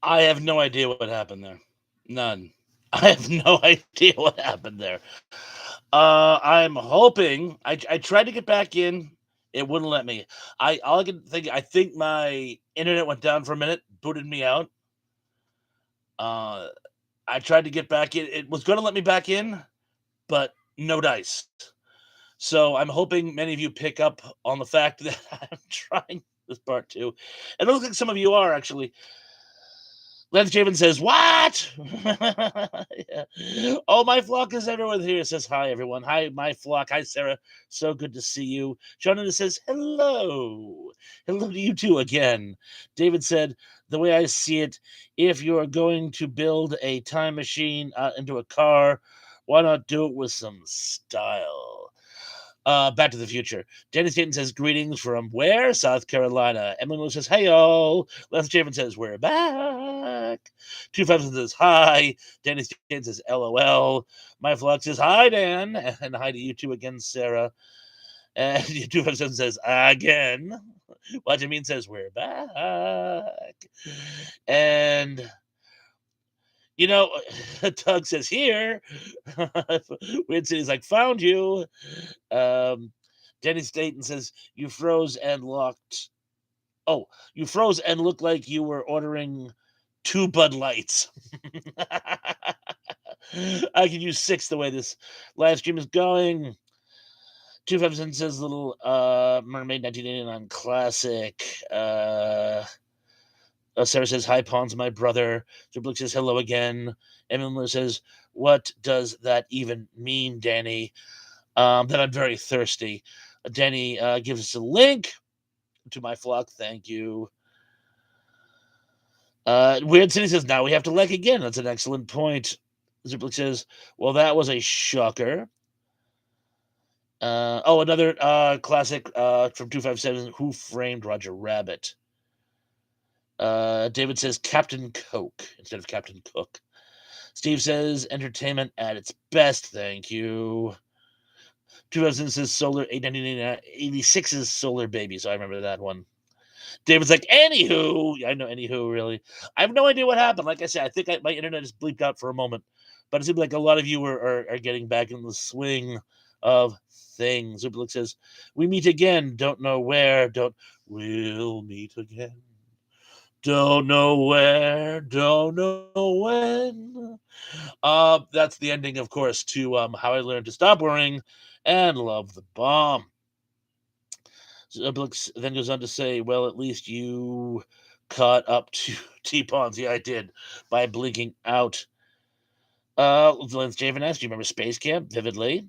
I have no idea what happened there. None. I have no idea what happened there. I'm hoping. I tried to get back in. It wouldn't let me. I all I can think. I think my internet went down for a minute, booted me out. Uh, I tried to get back in. It was going to let me back in, but no dice. So I'm hoping many of you pick up on the fact that I'm trying this part too. And it looks like some of you are actually. Lance Javen says, "What?" Yeah. Oh, my flock is everywhere here. Says hi, everyone. Hi, my flock. Hi, Sarah. So good to see you. Jonathan says, "Hello, hello to you too again." David said, "The way I see it, if you are going to build a time machine into a car, why not do it with some style?" Back to the Future. Danny Staten says, "Greetings from where? South Carolina." Emily Moore says, "Hey, y'all." Lance Javen says, "We're back." 257 says, "Hi." Danny Staten says, "LOL." My Flux says, "Hi, Dan." And hi to you too again, Sarah. And 257 says, "Again." Watch Mean says, "We're back." And you know, Tug says, "Here." Weird City's like, "Found you." Um, Denny Staten says, "You froze and locked. Oh, you froze and looked like you were ordering two Bud Lights." I could use six the way this live stream is going. 257 says, "Little Mermaid 1989 classic." Sarah says, "Hi, Pawns, my brother." Triple says, "Hello again." Emily says, "What does that even mean, Danny?" That I'm very thirsty. Danny gives us a link to my flock. Thank you. Weird City says, "Now we have to like again." That's an excellent point. Ziplik says, "Well, that was a shocker." Another classic from 257. Who framed Roger Rabbit? David says Captain Coke instead of Captain Cook. Steve says entertainment at its best. Thank you. 2000 says Solar 886 is Solar Baby, so I remember that one. David's like, "Anywho," I know anywho really. I have no idea what happened. Like I said, I think my internet just bleeped out for a moment, but it seems like a lot of you are getting back in the swing of things. Superlook says, "We meet again. Don't know where. Don't. We'll meet again. Don't know where. Don't know when." That's the ending, of course, to How I Learned to Stop Worrying and Love the Bomb. Blix then goes on to say, "Well, at least you caught up to T-Pawns." Yeah, I did, by blinking out. Lance Javen asks, "Do you remember Space Camp vividly?"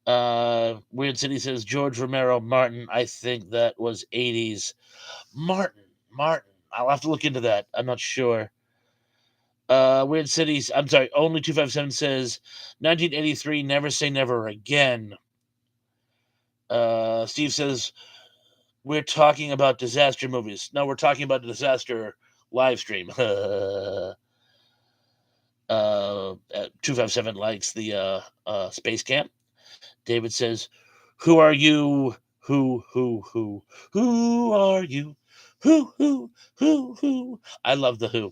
Weird City says, "George Romero Martin, I think that was 80s. Martin. I'll have to look into that. I'm not sure. Weird Cities, I'm sorry, Only 257 says, 1983, Never Say Never Again. Steve says, "We're talking about disaster movies." No, we're talking about the disaster live stream. 257 likes the Space Camp. David says, "Who are you? Who? Who are you? Who? I love the Who.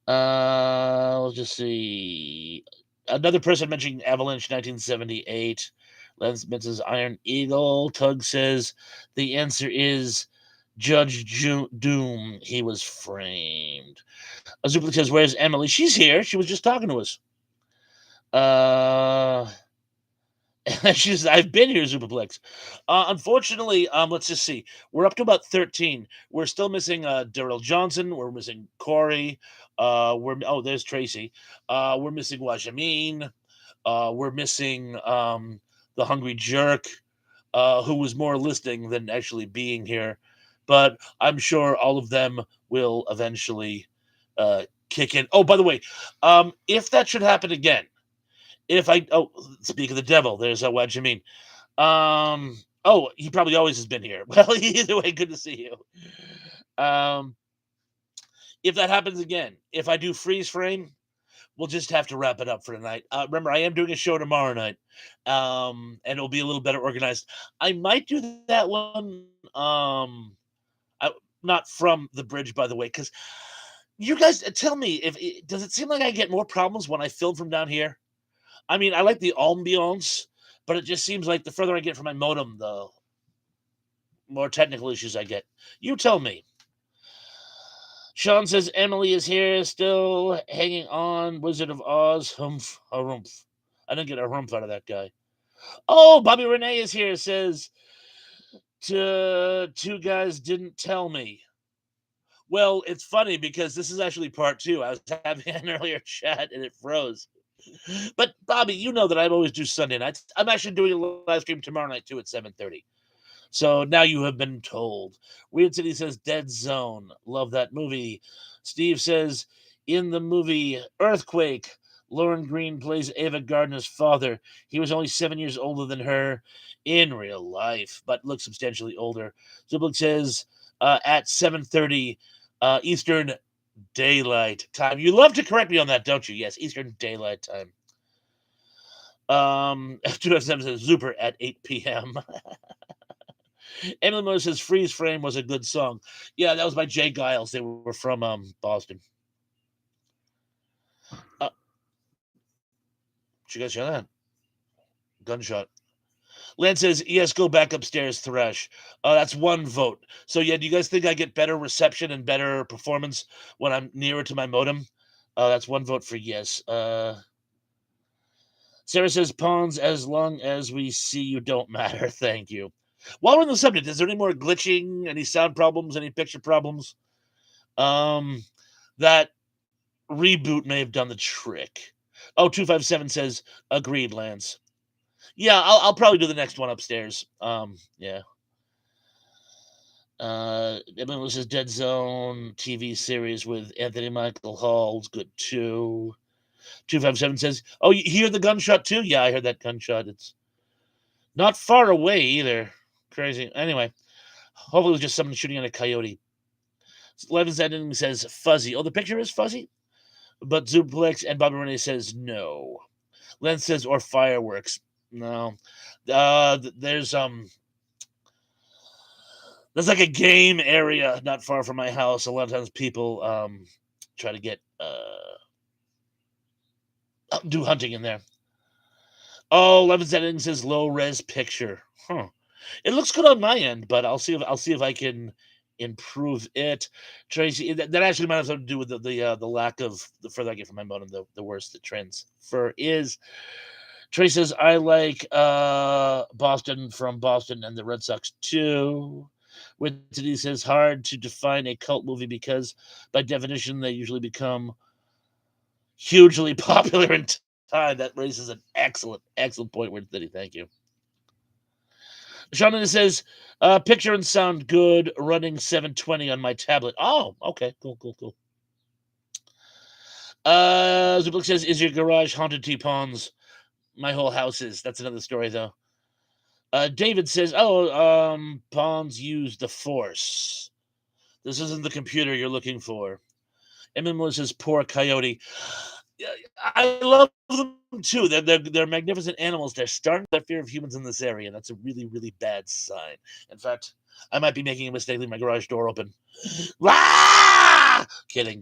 Let's just see. Another person mentioning Avalanche 1978. Lens mentions Iron Eagle. Tug says the answer is Doom. He was framed. Azuplik says, "Where's Emily?" She's here. She was just talking to us. Uh, she says, "I've been here, Superplex." Unfortunately, let's just see. We're up to about 13. We're still missing Daryl Johnson. We're missing Corey. There's Tracy. We're missing Wajamin. We're missing the Hungry Jerk, who was more listening than actually being here. But I'm sure all of them will eventually kick in. Oh, by the way, if that should happen again, if I speak of the devil, there's what you mean. He probably always has been here. Well, either way, good to see you. If that happens again, if I do freeze frame, we'll just have to wrap it up for tonight. Remember, I am doing a show tomorrow night, and it'll be a little better organized. I might do that one, not from the bridge, by the way, because You guys tell me if does it seem like I get more problems when I film from down here? I mean, I like the ambiance, but it just seems like the further I get from my modem, the more technical issues I get. You tell me. Sean says Emily is here, still hanging on. Wizard of Oz, humph, harumph. I didn't get a humph out of that guy. Oh, Bobby Renee is here. Says two guys didn't tell me. Well, it's funny because this is actually part two. I was having an earlier chat and it froze. But Bobby, you know that I always do Sunday nights. I'm actually doing a live stream tomorrow night too at 7:30. So now you have been told. Weird City says Dead Zone. Love that movie. Steve says in the movie Earthquake, Lauren Green plays Ava Gardner's father. He was only 7 years older than her in real life, but looks substantially older. Zublik says at 7:30 Eastern Daylight Time. You love to correct me on that, don't you? Yes, Eastern Daylight Time. F2F7 says Zuper at 8 p.m. Emily Miller says Freeze Frame was a good song. Yeah, that was by Jay Giles. They were from Boston. Did you guys hear that? Gunshot. Lance says, yes, go back upstairs, Thresh. That's one vote. So, yeah, do you guys think I get better reception and better performance when I'm nearer to my modem? That's one vote for yes. Sarah says, Pawns, as long as we see you don't matter. Thank you. While we're on the subject, is there any more glitching, any sound problems, any picture problems? That reboot may have done the trick. Oh, 257 says, agreed, Lance. Yeah, I'll probably do the next one upstairs. Yeah. Everyone says Dead Zone TV series with Anthony Michael Hall's good too. 257 says, oh, you hear the gunshot too? Yeah, I heard that gunshot. It's not far away either. Crazy. Anyway, hopefully it was just someone shooting at a coyote. Levin's ending says fuzzy. Oh, the picture is fuzzy? But Zuplex and Bobby Renee says no. Len says or fireworks. No. There's like a game area not far from my house. A lot of times people try to get do hunting in there. Oh, Levin's editing says low res picture. Huh. It looks good on my end, but I'll see if I can improve it. Tracy, that actually might have something to do with the lack of the further I get from my modem, the worse the transfer is. Tracy says I like Boston from Boston and the Red Sox too. Whitney says hard to define a cult movie because by definition they usually become hugely popular in time. That raises an excellent point, Whitney. Thank you. Sean says, picture and sound good, running 720 on my tablet. Oh, okay. Cool. Zublik says, is your garage haunted, T-Pawns? My whole house is. That's another story, though. David says, Pawns use the Force. This isn't the computer you're looking for. Emily says, poor coyote. I love them too. They're magnificent animals. They're starting to fear of humans in this area, and that's a really, really bad sign. In fact, I might be making a mistake leaving my garage door open. Ah! Kidding.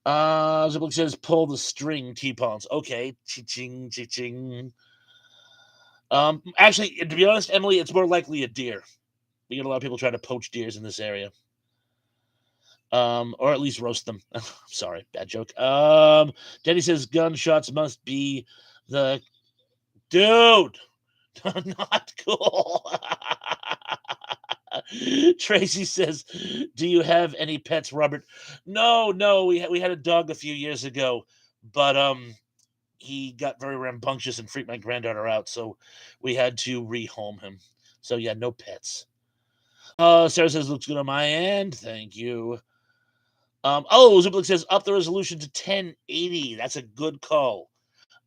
Ziploc says, pull the string, T-Pawns. Okay. Ching. Actually, to be honest, Emily, it's more likely a deer. We get a lot of people trying to poach deers in this area. Or at least roast them. Sorry, bad joke. Denny says gunshots must be the dude. Not cool. Tracy says, "Do you have any pets, Robert?" No. We had a dog a few years ago, but he got very rambunctious and freaked my granddaughter out, so we had to rehome him. So yeah, no pets. Sarah says looks good on my end. Thank you. Zublik says up the resolution to 1080. That's a good call.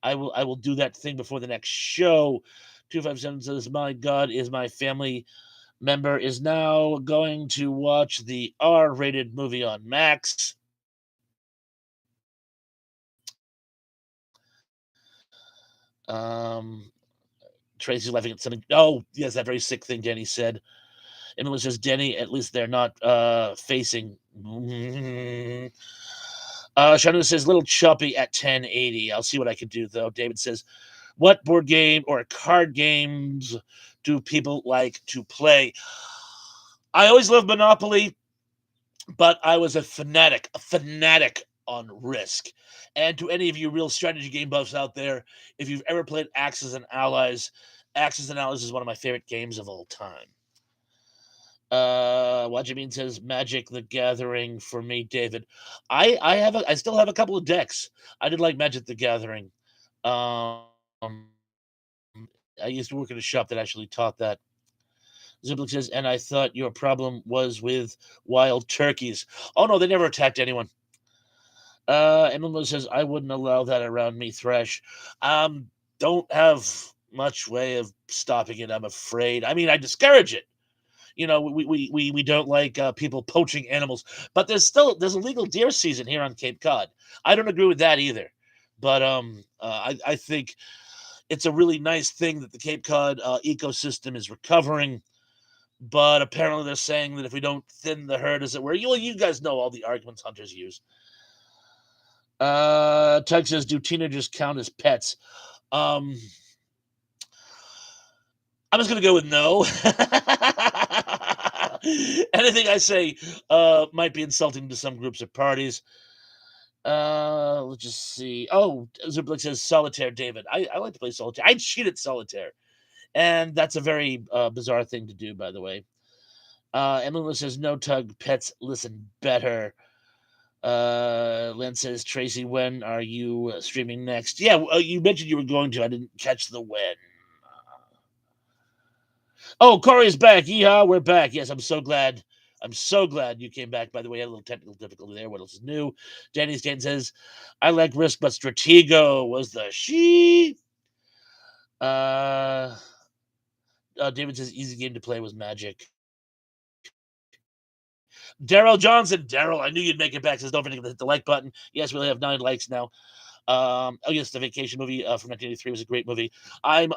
I will do that thing before the next show. 257 says, my God, is my family member is now going to watch the R-rated movie on Max. Tracy's laughing at something. Oh, yes, that very sick thing Danny said. Emily says, Denny, at least they're not facing. Shannon says, little choppy at 1080. I'll see what I can do, though. David says, what board game or card games do people like to play? I always loved Monopoly, but I was a fanatic on Risk. And to any of you real strategy game buffs out there, if you've ever played Axis and Allies is one of my favorite games of all time. Wajimine says Magic the Gathering for me, David. I still have a couple of decks. I did like Magic the Gathering. I used to work in a shop that actually taught that. Ziblik says, and I thought your problem was with wild turkeys. Oh no, they never attacked anyone. Emily says, I wouldn't allow that around me, Thresh. Don't have much way of stopping it, I'm afraid. I mean, I discourage it. We don't like people poaching animals, but there's a legal deer season here on Cape Cod. I don't agree with that either, but I think it's a really nice thing that the Cape Cod ecosystem is recovering. But apparently they're saying that if we don't thin the herd, as it were, you guys know all the arguments hunters use. Tug says, do teenagers count as pets? I'm just going to go with no. Anything I say might be insulting to some groups or parties. Let's just see. Oh, Zublik says solitaire, David. I like to play solitaire. I cheat at solitaire. And that's a very bizarre thing to do, by the way. Emily says, no, Tug, pets listen better. Len says, Tracy, when are you streaming next? Yeah, you mentioned you were going to. I didn't catch the when. Oh, Corey's back. Yeehaw, we're back. Yes, I'm so glad. I'm so glad you came back. By the way, I had a little technical difficulty there. What else is new? Danny Stan says, I like Risk, but Stratego was the she. David says, easy game to play was Magic. Daryl Johnson. Daryl, I knew you'd make it back. Says, don't forget to hit the like button. Yes, we only have 9 likes now. Oh, yes, the Vacation movie from 1983 was a great movie. I'm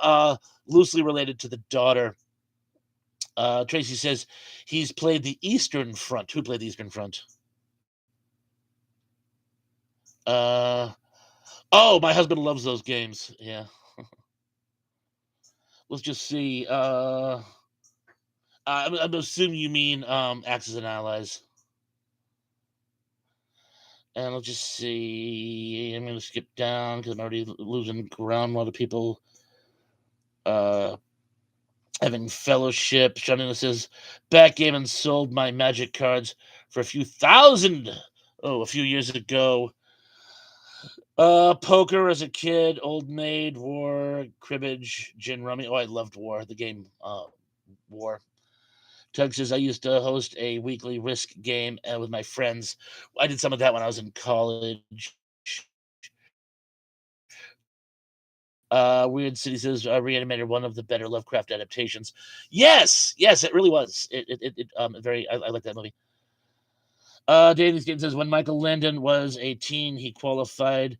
loosely related to the daughter. Tracy says he's played the Eastern Front. Who played the Eastern Front? Oh, my husband loves those games. Yeah. Let's just see. I'm assuming you mean Axis and Allies. And let's just see. I'm going to skip down because I'm already losing ground. A lot of people having fellowship. Shanina says, backgammon sold my Magic cards for a few thousand. Oh, a few years ago. Poker as a kid, Old Maid, War, Cribbage, Gin Rummy. Oh, I loved War, the game War. Tug says, I used to host a weekly Risk game with my friends. I did some of that when I was in college. Weird City says, Reanimator, one of the better Lovecraft adaptations. Yes, it really was. I like that movie. Davies Game says, when Michael Landon was 18, he qualified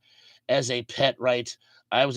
as a pet, right? I was